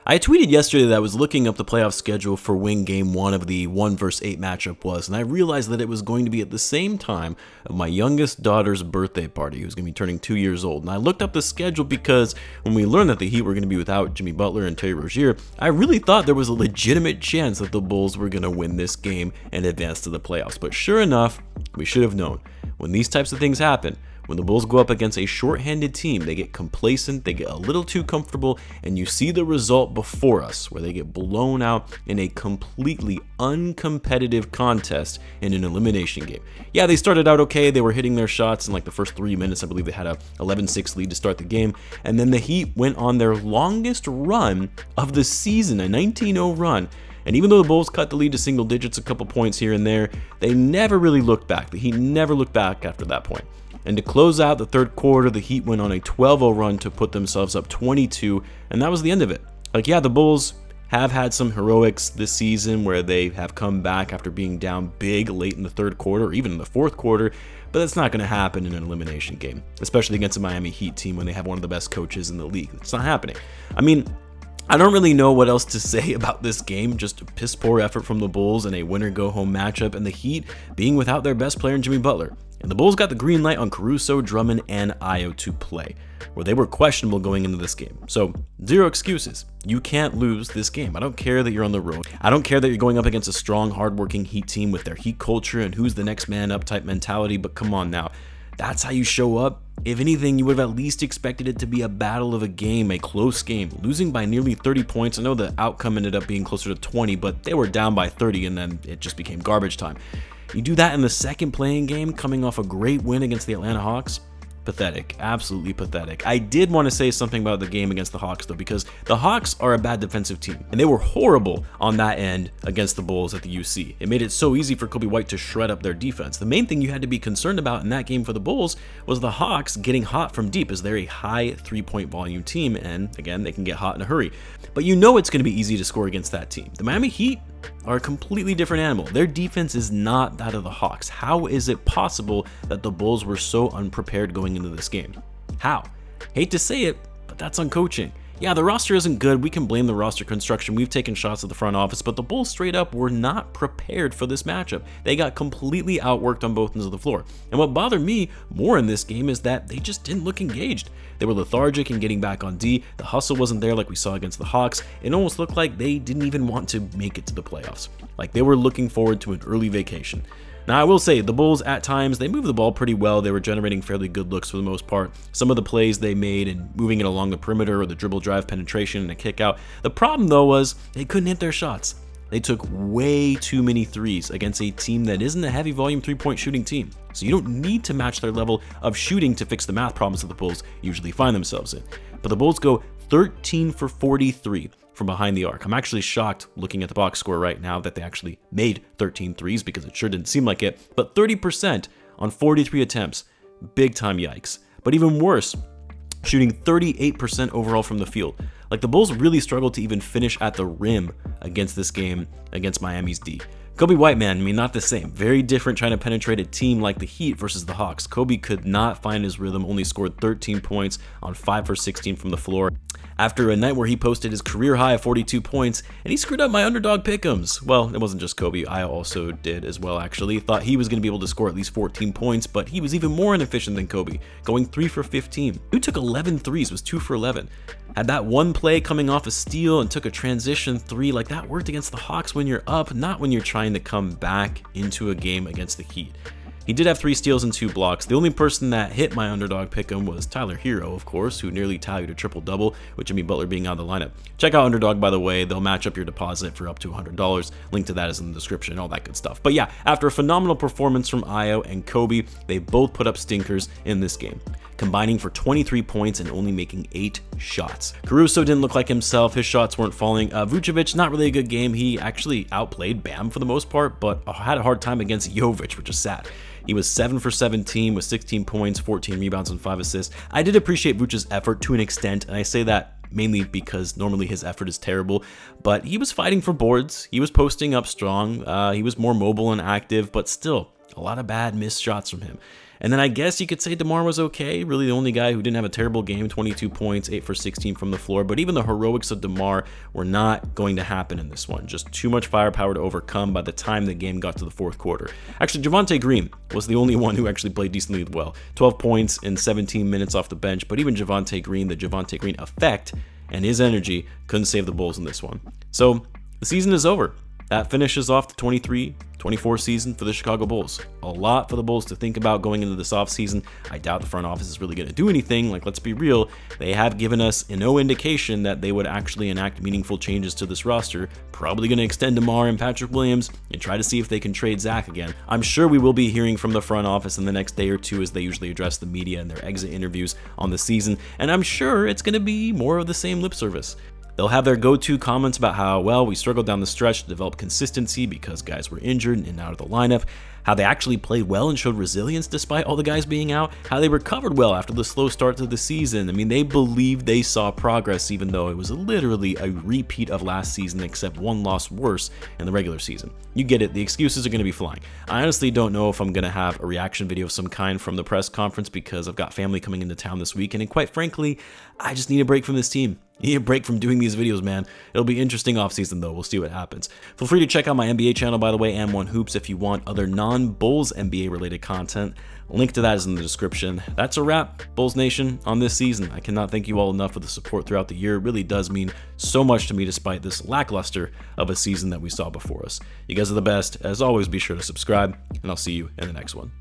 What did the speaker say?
I tweeted yesterday that I was looking up the playoff schedule for when game 1 of the 1 vs 8 matchup was, and I realized that it was going to be at the same time of my youngest daughter's birthday party, who's going to be turning 2 years old. And I looked up the schedule because when we learned that the Heat were going to be without Jimmy Butler and Terry Rozier, I really thought there was a legitimate chance that the Bulls were going to win this game and advance to the playoffs. But sure enough, we should have known. When these types of things happen, when the Bulls go up against a shorthanded team, they get complacent, they get a little too comfortable, and you see the result before us, where they get blown out in a completely uncompetitive contest in an elimination game. Yeah, they started out okay, they were hitting their shots in like the first 3 minutes. I believe they had a 11-6 lead to start the game, and then the Heat went on their longest run of the season, a 19-0 run. And even though the Bulls cut the lead to single digits, a couple points here and there, they never really looked back. The Heat never looked back after that point. And to close out the third quarter, the Heat went on a 12-0 run to put themselves up 22, and that was the end of it. Like, yeah, the Bulls have had some heroics this season where they have come back after being down big late in the third quarter or even in the fourth quarter, but that's not going to happen in an elimination game, especially against a Miami Heat team when they have one of the best coaches in the league. It's not happening. I mean, I don't really know what else to say about this game, just a piss poor effort from the Bulls and a winner-go-home matchup, and the Heat being without their best player in Jimmy Butler. And the Bulls got the green light on Caruso, Drummond, and Ayo to play, where they were questionable going into this game. So, zero excuses. You can't lose this game. I don't care that you're on the road. I don't care that you're going up against a strong, hardworking Heat team with their Heat culture and who's the next man up type mentality, but come on now. That's how you show up. If anything, you would have at least expected it to be a battle of a game, a close game. Losing by nearly 30 points, I know the outcome ended up being closer to 20, but they were down by 30 and then it just became garbage time. You do that in the second playing game, coming off a great win against the Atlanta Hawks? Pathetic. Absolutely pathetic. I did want to say something about the game against the Hawks, though, because the Hawks are a bad defensive team, and they were horrible on that end against the Bulls at the UC. It made it so easy for Coby White to shred up their defense. The main thing you had to be concerned about in that game for the Bulls was the Hawks getting hot from deep, as they're a high three-point volume team, and again, they can get hot in a hurry. But you know it's going to be easy to score against that team. The Miami Heat are a completely different animal. Their defense is not that of the Hawks. How is it possible that the Bulls were so unprepared going into this game? How? Hate to say it, but that's on coaching. Yeah, the roster isn't good. We can blame the roster construction. We've taken shots at the front office, but the Bulls straight up were not prepared for this matchup. They got completely outworked on both ends of the floor. And what bothered me more in this game is that they just didn't look engaged. They were lethargic in getting back on D. The hustle wasn't there like we saw against the Hawks. It almost looked like they didn't even want to make it to the playoffs. Like they were looking forward to an early vacation. Now, I will say, the Bulls, at times, they moved the ball pretty well. They were generating fairly good looks for the most part. Some of the plays they made and moving it along the perimeter or the dribble drive penetration and a kick out. The problem, though, was they couldn't hit their shots. They took way too many threes against a team that isn't a heavy volume three-point shooting team. So you don't need to match their level of shooting to fix the math problems that the Bulls usually find themselves in. But the Bulls go 13 for 43 from behind the arc. I'm actually shocked looking at the box score right now that they actually made 13 threes, because it sure didn't seem like it. But 30% on 43 attempts, big time yikes. But even worse, shooting 38% overall from the field. Like, the Bulls really struggled to even finish at the rim against this game against Miami's D. Coby White, man, I mean, not the same. Very different trying to penetrate a team like the Heat versus the Hawks. Coby could not find his rhythm, only scored 13 points on 5 for 16 from the floor. After a night where he posted his career high of 42 points, and he screwed up my underdog pick'ems. Well, it wasn't just Coby, I also did as well, actually. Thought he was going to be able to score at least 14 points, but he was even more inefficient than Coby, going 3 for 15. Who took 11 threes, was 2 for 11. Had that one play coming off a steal and took a transition 3, like that worked against the Hawks when you're up, not when you're trying to come back into a game against the Heat. He did have 3 steals and 2 blocks. The only person that hit my underdog pick'em was Tyler Hero, of course, who nearly tallied a triple-double, with Jimmy Butler being out of the lineup. Check out Underdog, by the way. They'll match up your deposit for up to $100. Link to that is in the description, all that good stuff. But yeah, after a phenomenal performance from Ayo and Coby, they both put up stinkers in this game, combining for 23 points and only making 8 shots. Caruso didn't look like himself. His shots weren't falling. Vucevic, not really a good game. He actually outplayed Bam for the most part, but had a hard time against Jovic, which is sad. He was 7 for 17 with 16 points, 14 rebounds, and 5 assists. I did appreciate Vucevic's effort to an extent, and I say that mainly because normally his effort is terrible, but he was fighting for boards. He was posting up strong. He was more mobile and active, but still, A lot of bad missed shots from him. And then I guess you could say DeMar was okay, really the only guy who didn't have a terrible game, 22 points, 8 for 16 from the floor. But even the heroics of DeMar were not going to happen in this one. Just too much firepower to overcome by the time the game got to the fourth quarter. Actually, Javonte Green was the only one who actually played decently well. 12 points in 17 minutes off the bench. But even Javonte Green, the Javonte Green effect and his energy couldn't save the Bulls in this one. So the season is over. That finishes off the 23-24 season for the Chicago Bulls. A lot for the Bulls to think about going into this offseason. I doubt the front office is really going to do anything. Like, let's be real, they have given us no indication that they would actually enact meaningful changes to this roster. Probably going to extend DeMar and Patrick Williams and try to see if they can trade Zach again. I'm sure we will be hearing from the front office in the next day or two as they usually address the media in their exit interviews on the season, and I'm sure it's going to be more of the same lip service. They'll have their go-to comments about how, well, we struggled down the stretch to develop consistency because guys were injured and out of the lineup, how they actually played well and showed resilience despite all the guys being out, how they recovered well after the slow start to the season. I mean, they believed they saw progress even though it was literally a repeat of last season except one loss worse in the regular season. You get it, the excuses are going to be flying. I honestly don't know if I'm going to have a reaction video of some kind from the press conference because I've got family coming into town this weekend, and quite frankly, I just need a break from this team. I need a break from doing these videos, man. It'll be interesting offseason though. We'll see what happens. Feel free to check out my NBA channel, by the way, and One Hoops, if you want other non-Bulls NBA related content. Link to that is in the description. That's a wrap, Bulls Nation, on this season. I cannot thank you all enough for the support throughout the year. It really does mean so much to me despite this lackluster of a season that we saw before us. You guys are the best. As always, be sure to subscribe, and I'll see you in the next one.